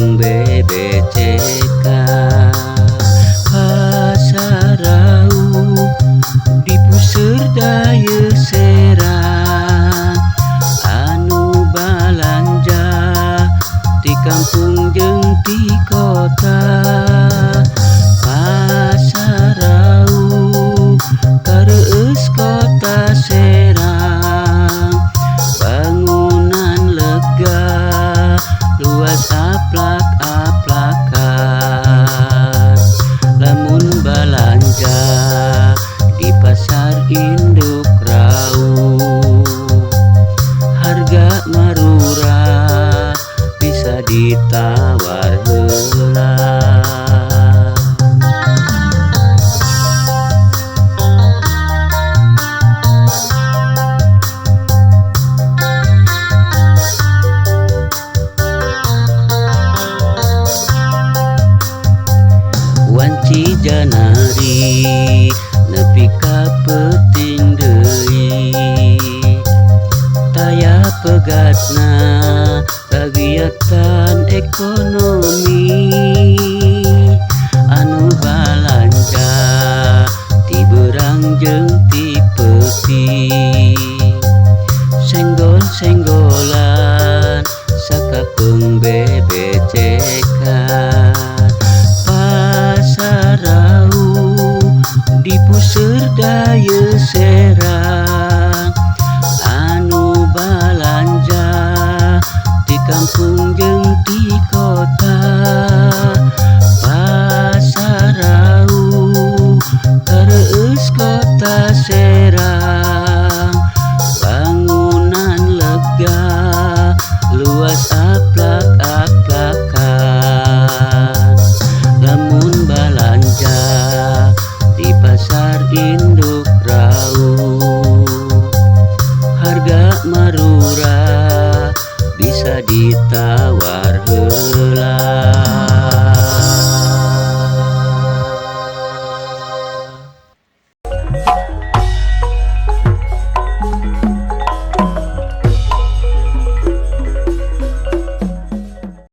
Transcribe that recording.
kampung BBCK. Pasarau di puseur daya Serang, anu balanja di kampung jeung di kota. Pasarau kareueus kota Serang, bangunan lega luas aplak-aplakan. Lamun balanja di pasar induk Raung, harga marurah bisa ditawar heula. Wanci janari nepi ka peuting deui, taya pegatna kagiatan ekonomi. Anu balanja ti beurang jeung ti peuting, senggol-senggolan sakapeung BBCK. Pasarau di puseur daya Serang, anu balanja di kampung jeung di kota.